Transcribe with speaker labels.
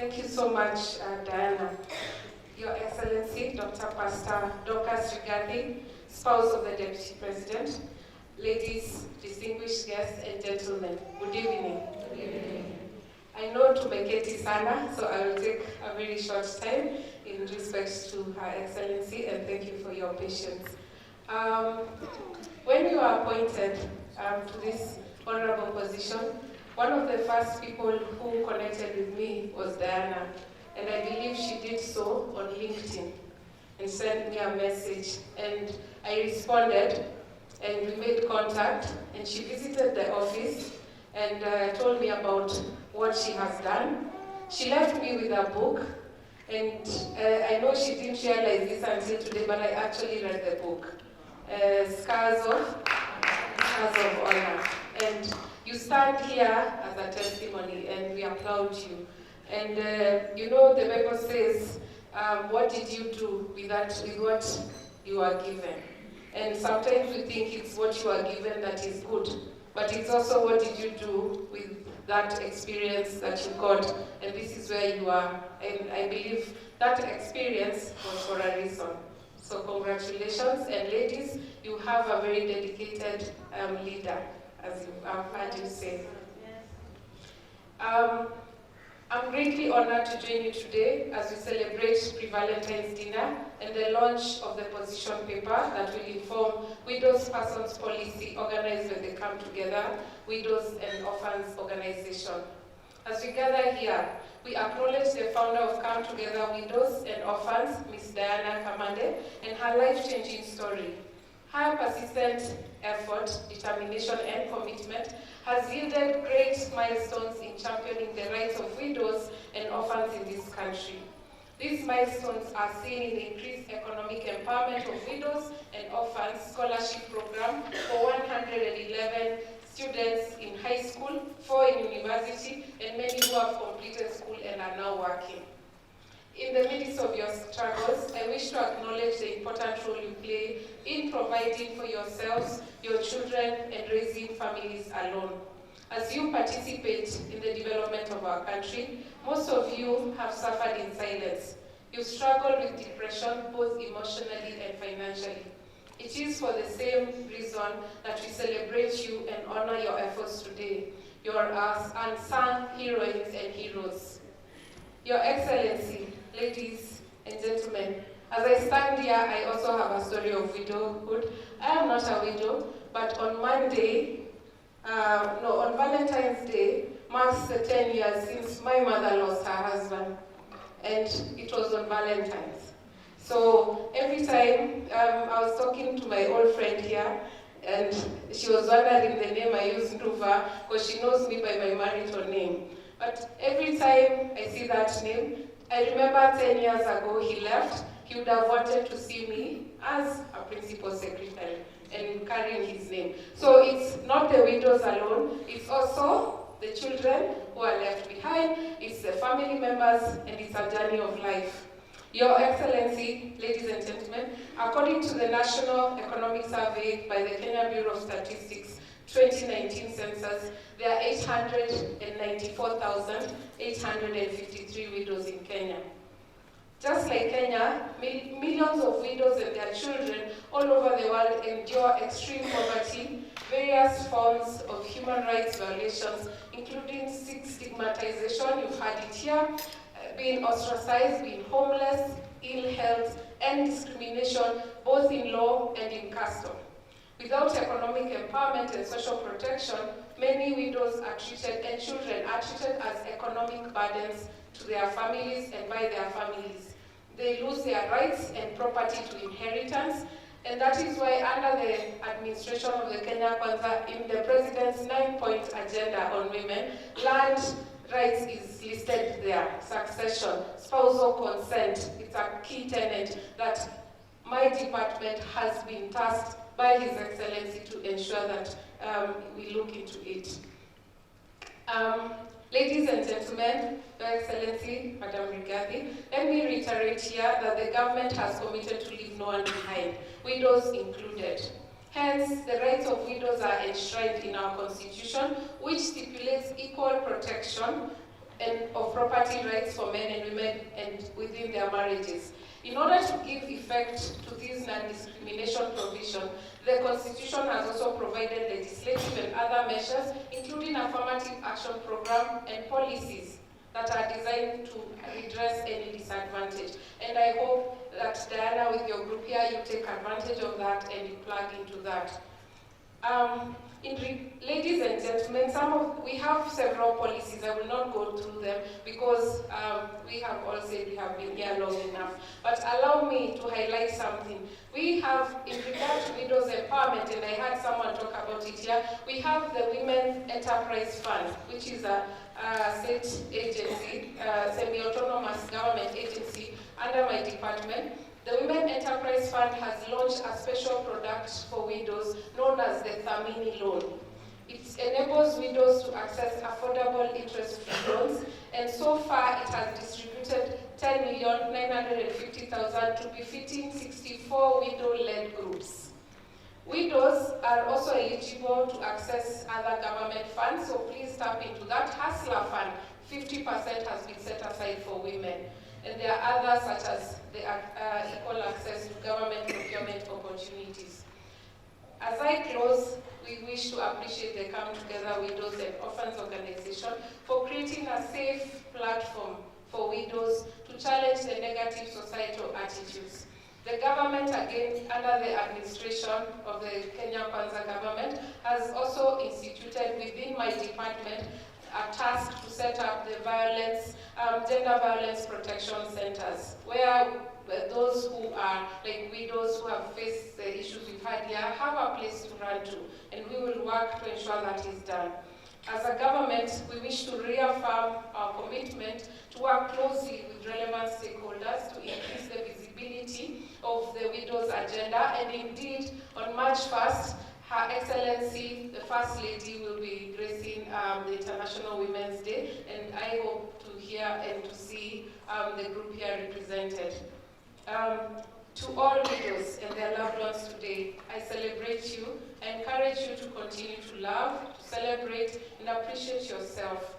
Speaker 1: Thank you so much, Diana. Your Excellency, Dr. Pastor Dorcas Rigathi, spouse of the Deputy President, ladies, distinguished guests, and gentlemen, good evening. Good evening. I know tumeketi sana, so I will take a very short time in respect to Her Excellency, and thank you for your patience. When we were appointed to this honorable position, one of the first people who connected with me was Diana, and I believe she did so on LinkedIn and sent me a message, and I responded, and we made contact, and she visited the office and told me about what she has done. She left me with a book, and I know she didn't realize this until today, but I actually read the book, Scars of Honor. And you stand here as a testimony, and we applaud you. And you know, the Bible says, what did you do with what you are given? And sometimes we think it's what you are given that is good, but it's also what did you do with that experience that you got, and this is where you are. And I believe that experience was for a reason. So congratulations, and ladies, you have a very dedicated leader, as I've heard you say. I'm greatly honored to join you today as we celebrate Pre-Valentine's dinner and the launch of the position paper that will inform Widows Persons Policy organized by the Come Together Widows and Orphans Organization. As we gather here, we acknowledge the founder of Come Together Widows and Orphans, Ms. Diana Kamande, and her life-changing story. Her persistent effort, determination, and commitment has yielded great milestones in championing the rights of widows and orphans in this country. These milestones are seen in the increased economic empowerment of widows and orphans scholarship program for 111 students in high school, 4 in university, and many who have completed school and are now working. In the midst of your struggles, I wish to acknowledge the important role you play in providing for yourselves, your children, and raising families alone. As you participate in the development of our country, most of you have suffered in silence. You've struggled with depression, both emotionally and financially. It is for the same reason that we celebrate you and honor your efforts today. You are our unsung heroines and heroes. Your Excellency, ladies and gentlemen, as I stand here, I also have a story of widowhood. I am not a widow, but on Valentine's Day marks the 10 years since my mother lost her husband, and it was on Valentine's. So every time I was talking to my old friend here, and she was wondering the name I use, Nduva, because she knows me by my marital name. But every time I see that name, I remember 10 years ago he left. He would have wanted to see me as a principal secretary and carrying his name. So it's not the widows alone, it's also the children who are left behind, it's the family members, and it's a journey of life. Your Excellency, ladies and gentlemen, according to the National Economic Survey by the Kenya Bureau of Statistics 2019 census, there are 894,853 widows in Kenya. Just like Kenya, millions of widows and their children all over the world endure extreme poverty, various forms of human rights violations, including stigmatization, you've heard it here, being ostracized, being homeless, ill health, and discrimination, both in law and in custom. Without economic empowerment and social protection, many widows are treated, and children are treated as economic burdens to their families and by their families. They lose their rights and property to inheritance, and that is why under the administration of the Kenya Kwanza, in the President's 9-point agenda on women, land rights is listed there, succession, spousal consent. It's a key tenet that my department has been tasked by His Excellency to ensure that we look into it. Ladies and gentlemen, Your Excellency, Madam Rigathi, let me reiterate here that the government has committed to leave no one behind, widows included. Hence, the rights of widows are enshrined in our Constitution, which stipulates equal protection and of property rights for men and women and within their marriages. In order to give effect to this non-discrimination provision, the Constitution has also provided legislative and other measures, including affirmative action program and policies that are designed to redress any disadvantage. And I hope that, Diana, with your group here, you take advantage of that and you plug into that. Ladies and gentlemen, we have several policies. I will not go through them because we have all said we have been here long enough. But allow me to highlight something. We have, in regard to widows empowerment, and I heard someone talk about it here, we have the Women's Enterprise Fund, which is a state agency, semi-autonomous government agency under my department. The Women Enterprise Fund has launched a special product for widows known as the Thamini loan. It enables widows to access affordable interest-free loans, and so far it has distributed 10,950,000 to befitting 64 widow-led groups. Widows are also eligible to access other government funds, so please tap into that. Hustler Fund, 50% has been set aside for women. And there are others such as the equal access to government procurement opportunities. As I close, we wish to appreciate the Come Together Widows and Orphans organization for creating a safe platform for widows to challenge the negative societal attitudes. The government, again, under the administration of the Kenya Kwanza government, has also instituted within my department a task to set up the gender violence protection centers, where those who are like widows who have faced the issues we've had here have a place to run to, and we will work to ensure that is done. As a government, we wish to reaffirm our commitment to work closely with relevant stakeholders to increase the visibility of the widows' agenda, and indeed, on March 1st, Her Excellency, the First Lady, will be gracing the International Women's Day, and I hope to hear and to see the group here represented. To all widows and their loved ones today, I celebrate you, I encourage you to continue to love, to celebrate, and appreciate yourself.